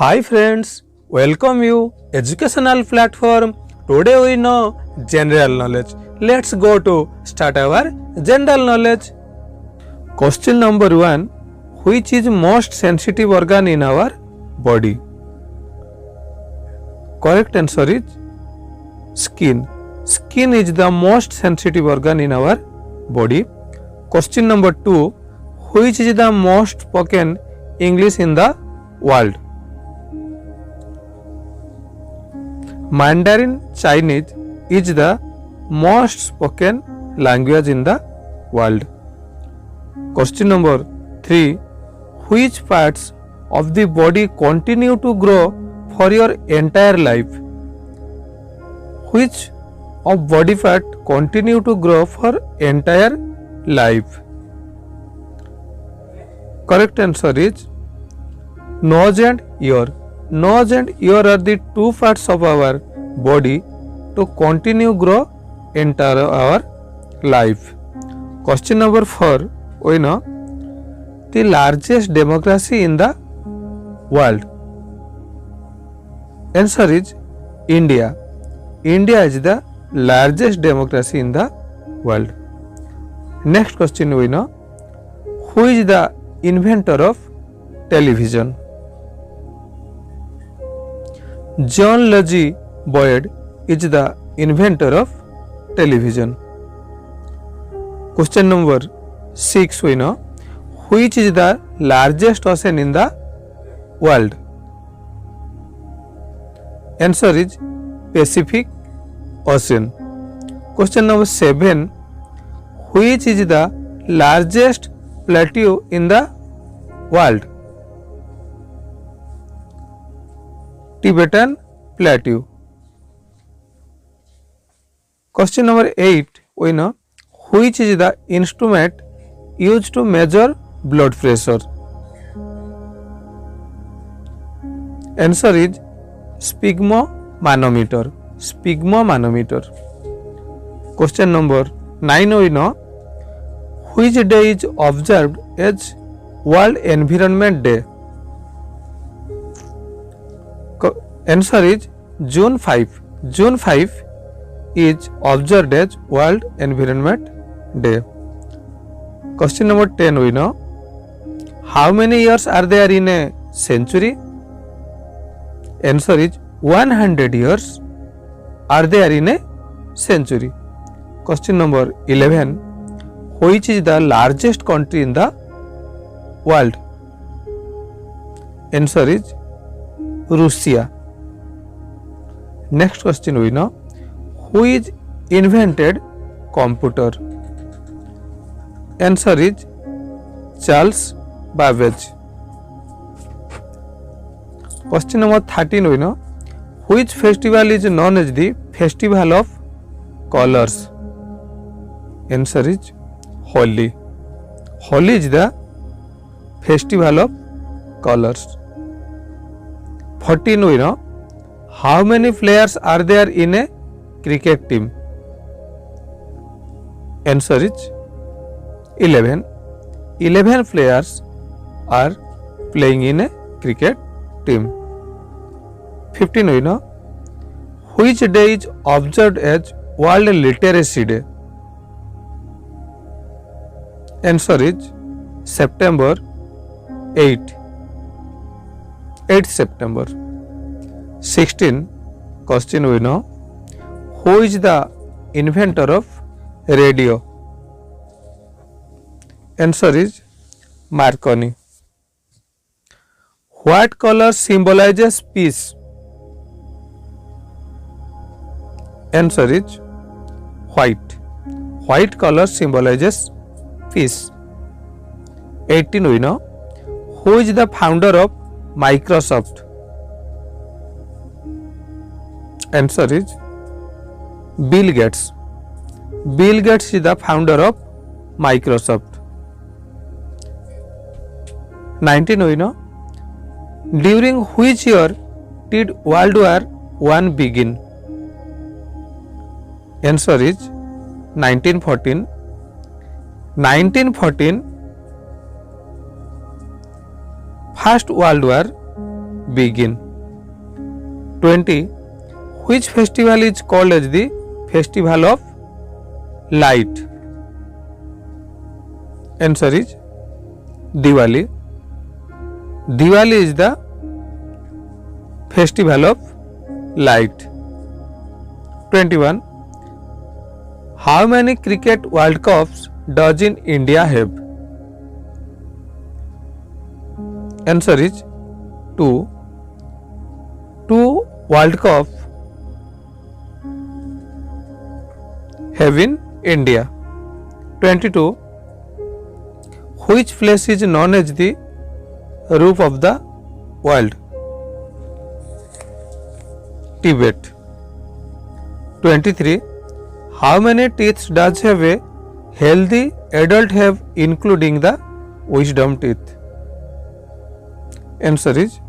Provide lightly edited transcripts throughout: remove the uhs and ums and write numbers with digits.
Hi friends, welcome you educational platform. Today we know general knowledge. Let's go to start our general knowledge. Question number 1, which is most sensitive organ in our body? Correct answer is skin. Skin is the most sensitive organ in our body. Question number 2, which is the most spoken English in the world? Mandarin Chinese is the most spoken language in the world. Question number 3, which parts of the body continue to grow for your entire life? Which of body part continue to grow for entire life? Correct answer is nose and ear. Nose and ear are the two parts of our body to continue grow entire our life. Question number 4, we know the largest democracy in the world. Answer is India. India is the largest democracy in the world. Next question we know, who is the inventor of television? John Logie Boyd is the inventor of television. Question number 6 we know, which is the largest ocean in the world? Answer is Pacific Ocean. Question number 7, which is the largest plateau in the world? Tibetan Plateau. Question number 8, we know which is the instrument used to measure blood pressure? Answer is sphygmomanometer. Sphygmomanometer. Question number 9, we know which day is observed as World Environment Day? Answer is June 5. June 5 is observed as World Environment Day. Question number 10, we know how many years are there in a century? Answer is 100 years are there in a century. Question number 11, which is the largest country in the world? Answer is Russia. Next question we know, who is invented computer? Answer is Charles Babbage. Question number 13, we know which festival is known as the Festival of Colors? Answer is Holi. Holi is the Festival of Colors. 14, we know how many players are there in a cricket team? Answer is 11. 11 players are playing in a cricket team. 15, we know which day is observed as World Literacy Day? Answer is September 8. 8 September. 16, question we know who is the inventor of radio? Answer is Marconi. What color symbolizes peace? Answer is white. White color symbolizes peace. 18, we know who is the founder of Microsoft? Answer is Bill Gates. Bill Gates is the founder of Microsoft. 19, we know during which year did World War I begin? Answer is 1914. 1914 First World War begin. 20. Which festival is called as the festival of light? Answer is Diwali. Diwali is the festival of light. 21. How many cricket World Cups does in India have? Answer is 2. 2 World Cup have in India. 22. Which place is known as the roof of the world? Tibet. 23. How many teeth does have a healthy adult have, including the wisdom teeth? Answer is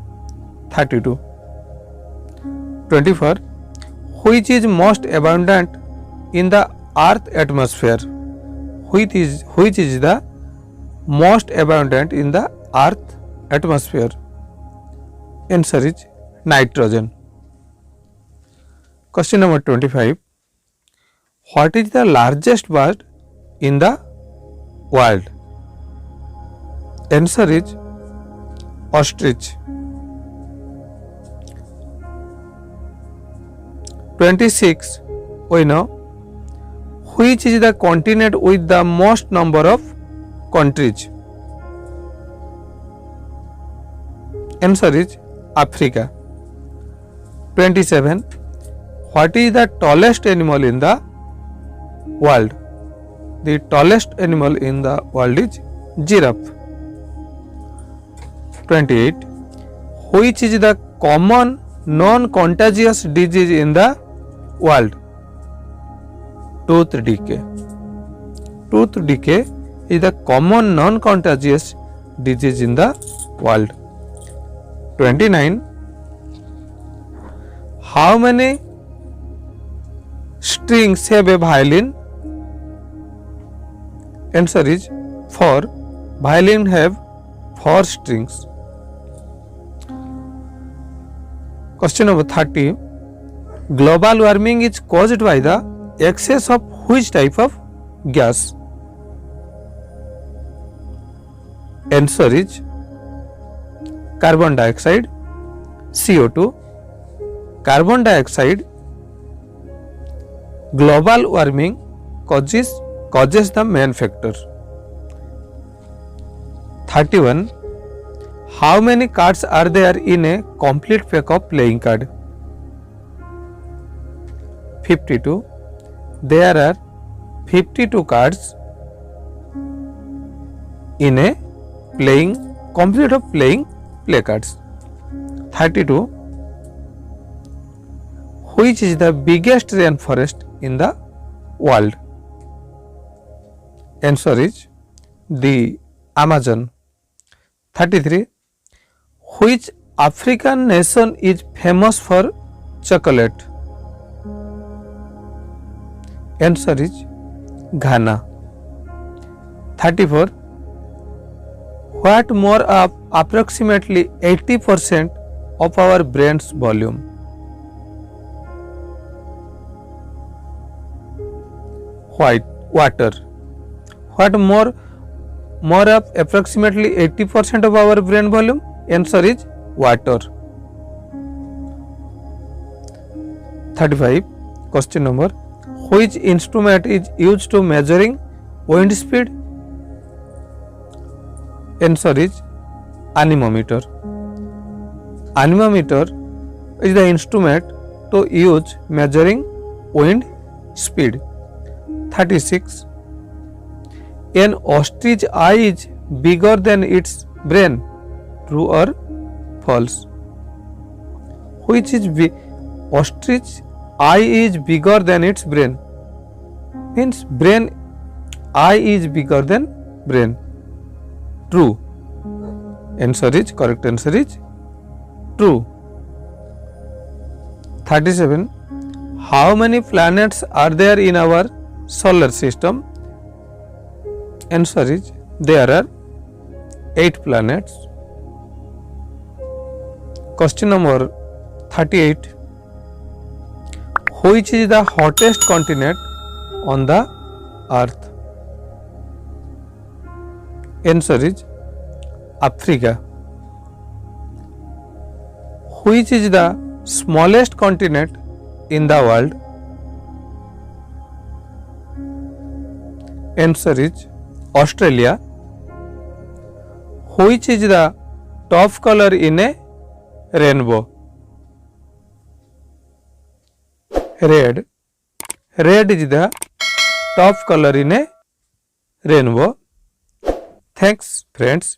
32. 24. Which is most abundant in the earth atmosphere? Which is the most abundant in the earth atmosphere? Answer is nitrogen. Question number 25. What is the largest bird in the world? Answer is ostrich. 26. We know which is the continent with the most number of countries? Answer is Africa. 27. What is the tallest animal in the world? The tallest animal in the world is giraffe. 28. Which is the common non-contagious disease in the world? Tooth decay. Tooth decay is the common non-contagious disease in the world. 29. How many strings have a violin? Answer is 4. Violin have 4 strings. Question number 30. Global warming is caused by the excess of which type of gas? Answer is carbon dioxide, CO2. Carbon dioxide global warming causes the main factor. 31. How many cards are there in a complete pack of playing card? 52. There are 52 cards in a complete of playing play cards. 32. Which is the biggest rainforest in the world? Answer is the Amazon. 33. Which African nation is famous for chocolate? Answer is Ghana. 34. What more of approximately 80% of our brain's volume? Water. What more of approximately 80% of our brain volume? Answer is water. 35. Question number. Which instrument is used to measuring wind speed? Answer is anemometer. Anemometer is the instrument to use measuring wind speed. 36. An ostrich eye is bigger than its brain. True or false? Which is ostrich eye is bigger than its brain? Means brain eye is bigger than brain. True. Correct answer is true. 37. How many planets are there in our solar system? Answer is there are 8 planets. Question number 38. Which is the hottest continent on the earth? Answer is Africa. Which is the smallest continent in the world? Answer is Australia. Which is the top color in a rainbow? Red. Red is the top color in a rainbow. Thanks friends.